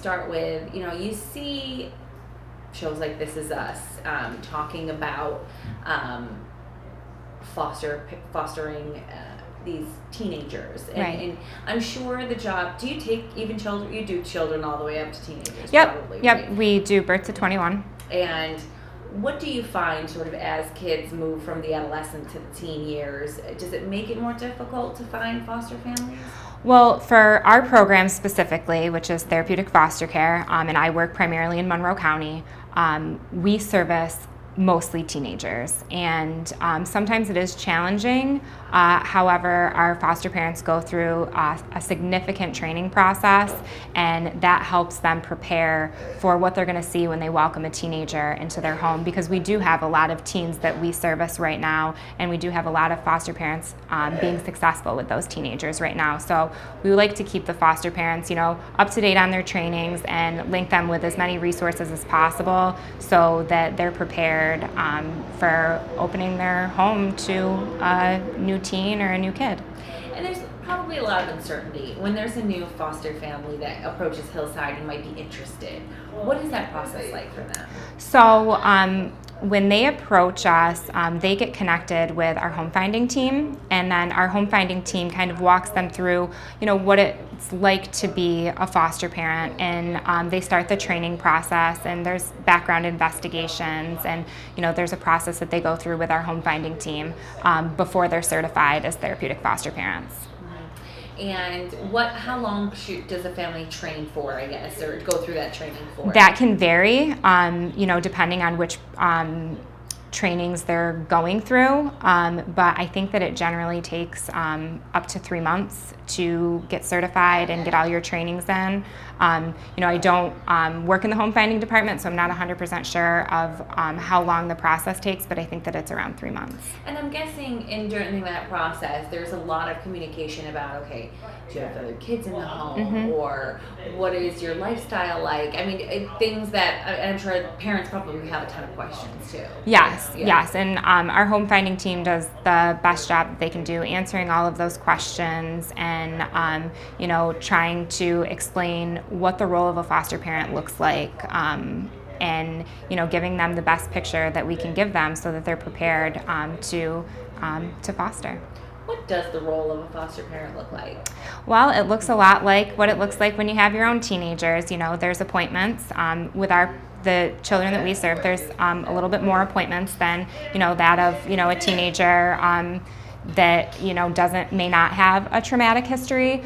start with, you see shows like This Is Us talking about fostering these teenagers, and I'm sure the job. Do you take even children? You do children all the way up to teenagers. Yep. Probably, Yep. right? We do birth to 21. And what do you find sort of as kids move from the adolescent to the teen years? Does it make it more difficult to find foster families? Well, for our program specifically, which is therapeutic foster care, and I work primarily in Monroe County, we service mostly teenagers, and sometimes it is challenging. However, our foster parents go through a significant training process, and that helps them prepare for what they're going to see when they welcome a teenager into their home, because we do have a lot of teens that we service right now, and we do have a lot of foster parents being successful with those teenagers right now. So we like to keep the foster parents, up to date on their trainings and link them with as many resources as possible so that they're prepared for opening their home to a new teen or a new kid. And there's probably a lot of uncertainty when there's a new foster family that approaches Hillside and might be interested. What is that process like for them? So when they approach us, they get connected with our home finding team, and then our home finding team kind of walks them through, what it's like to be a foster parent, and they start the training process, and there's background investigations, and there's a process that they go through with our home finding team before they're certified as therapeutic foster parents. And how long does a family train for, I guess, or go through that training for? That can vary, depending on which trainings they're going through. But I think that it generally takes up to 3 months to get certified and get all your trainings in. I don't work in the home finding department, so I'm not 100% sure of how long the process takes, but I think that it's around 3 months. And I'm guessing during that process, there's a lot of communication about, okay, do you have other kids in the home, or what is your lifestyle like? I mean, things that I'm sure parents probably have a ton of questions too. Yes, and our home finding team does the best job that they can do answering all of those questions, and trying to explain what the role of a foster parent looks like, and giving them the best picture that we can give them so that they're prepared to foster. What does the role of a foster parent look like? Well, it looks a lot like what it looks like when you have your own teenagers. There's appointments with the children that we serve. There's a little bit more appointments than that of a teenager that may not have a traumatic history.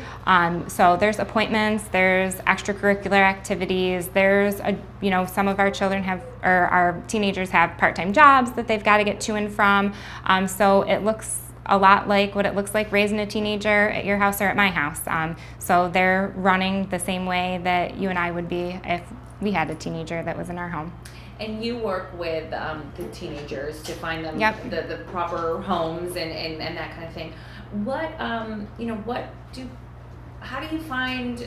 So there's appointments, there's extracurricular activities, there's some of our children our teenagers have part-time jobs that they've got to get to and from. So it looks a lot like what it looks like raising a teenager at your house or at my house. So they're running the same way that you and I would be if we had a teenager that was in our home. And you work with the teenagers to find them the proper homes and that kind of thing. How do you find,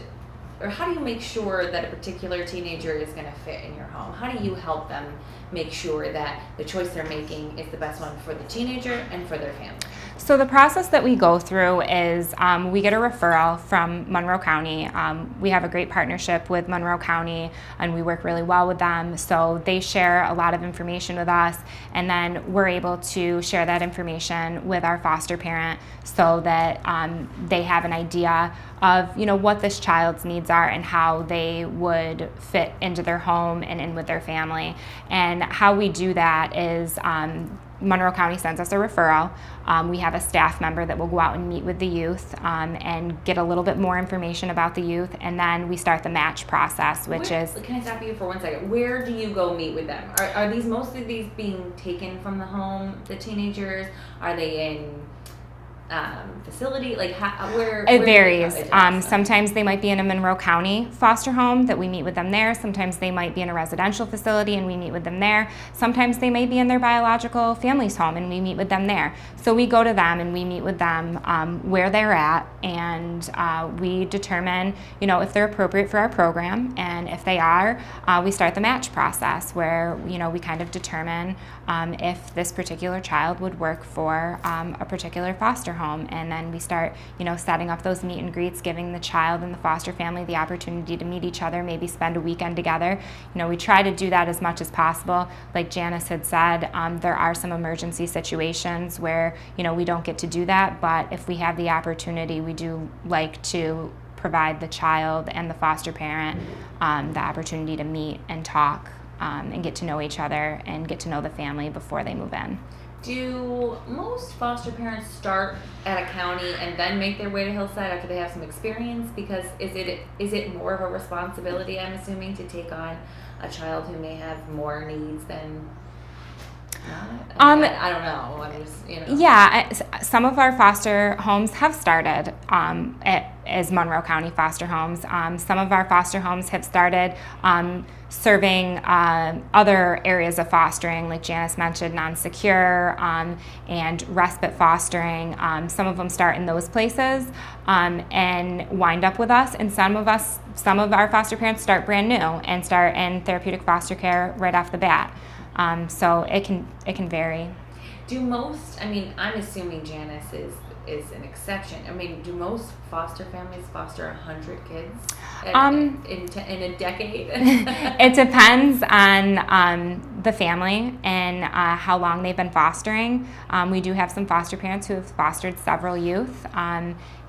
or how do you make sure that a particular teenager is going to fit in your home? How do you help them make sure that the choice they're making is the best one for the teenager and for their family? So the process that we go through is we get a referral from Monroe County. We have a great partnership with Monroe County, and we work really well with them. So they share a lot of information with us, and then we're able to share that information with our foster parent so that they have an idea of what this child's needs are and how they would fit into their home and in with their family. And how we do that is Monroe County sends us a referral. We have a staff member that will go out and meet with the youth and get a little bit more information about the youth, and then we start the match process, which is... Can I stop you for 1 second? Where do you go meet with them? Are these most of these being taken from the home, the teenagers? Are they in facility? Like where it varies. Sometimes they might be in a Monroe County foster home that we meet with them there. Sometimes they might be in a residential facility and we meet with them there. Sometimes they may be in their biological family's home and we meet with them there. So we go to them and we meet with them where they're at, and we determine if they're appropriate for our program, and And if they are, we start the match process where, we kind of determine if this particular child would work for a particular foster home. And then we start, setting up those meet and greets, giving the child and the foster family the opportunity to meet each other, maybe spend a weekend together. We try to do that as much as possible. Like Janice had said, there are some emergency situations where, we don't get to do that, but if we have the opportunity, we do like to provide the child and the foster parent the opportunity to meet and talk and get to know each other and get to know the family before they move in. Do most foster parents start at a county and then make their way to Hillside after they have some experience? Because is it more of a responsibility, I'm assuming, to take on a child who may have more needs than not? I don't know. I'm just, Yeah, some of our foster homes have started as Monroe County foster homes. Some of our foster homes have started serving other areas of fostering, like Janice mentioned, non-secure and respite fostering. Some of them start in those places and wind up with us, and some of our foster parents start brand new and start in therapeutic foster care right off the bat. So it can vary. Do most, I'm assuming Janice is an exception. Do most foster families foster 100 kids in a decade? It depends on the family and how long they've been fostering. We do have some foster parents who have fostered several youth.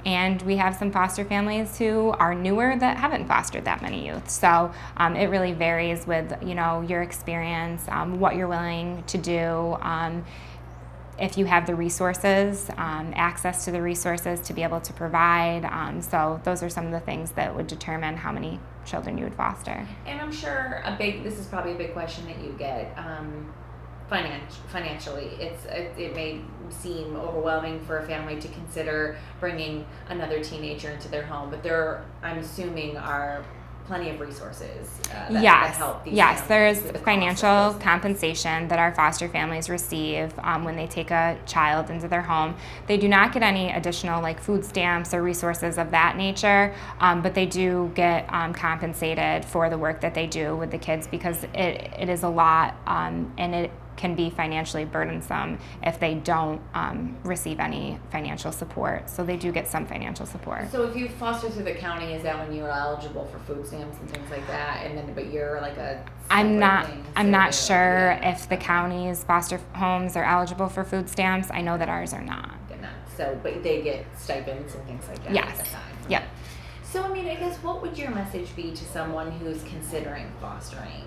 And we have some foster families who are newer that haven't fostered that many youth. So it really varies with, your experience, what you're willing to do, if you have the resources, access to the resources to be able to provide. So those are some of the things that would determine how many children you would foster. And I'm sure this is probably a big question that you get. Financially, it may seem overwhelming for a family to consider bringing another teenager into their home, but I'm assuming are plenty of resources that help these Yes, families there's with the financial compensation that our foster families receive when they take a child into their home. They do not get any additional food stamps or resources of that nature, but they do get compensated for the work that they do with the kids, because it is a lot and it can be financially burdensome if they don't receive any financial support. So they do get some financial support. So if you foster through the county, is that when you're eligible for food stamps and things like that? And then, but you're like a I'm not sure yeah. if the county's foster homes are eligible for food stamps. I know that ours are not. They're not. So, but they get stipends and things like that. Yes. At the time. Yep. So, I guess what would your message be to someone who's considering fostering?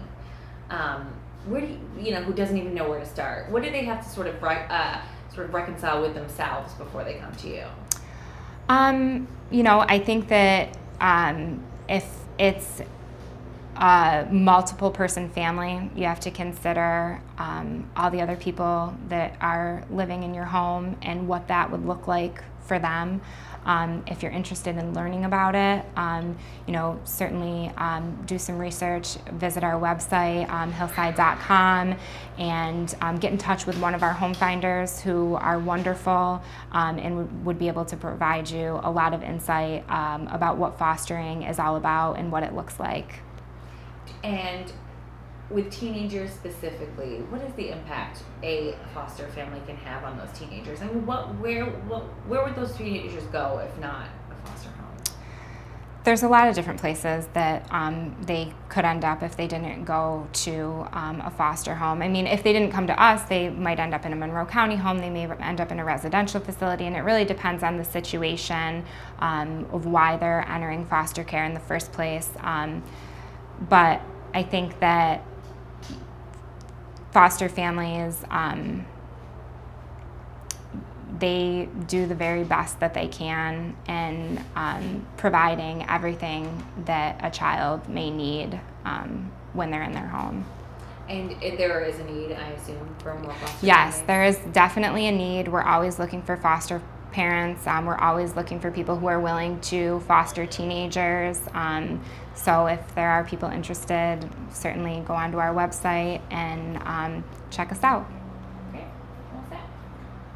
Where do who doesn't even know where to start? What do they have to sort of reconcile with themselves before they come to you? I think that if it's a multiple person family, you have to consider all the other people that are living in your home and what that would look like for them. If you're interested in learning about it, certainly do some research, visit our website, hillside.com, and get in touch with one of our home finders who are wonderful and would be able to provide you a lot of insight about what fostering is all about and what it looks like. And with teenagers specifically, what is the impact a foster family can have on those teenagers? Where would those teenagers go if not a foster home? There's a lot of different places that they could end up if they didn't go to a foster home. If they didn't come to us, they might end up in a Monroe County home. They may end up in a residential facility, and it really depends on the situation of why they're entering foster care in the first place. But I think that foster families, they do the very best that they can in providing everything that a child may need when they're in their home. And there is a need, I assume, for more foster Yes, families? there is definitely a need. We're always looking for foster parents. We're always looking for people who are willing to foster teenagers. So if there are people interested, certainly go onto our website and check us out.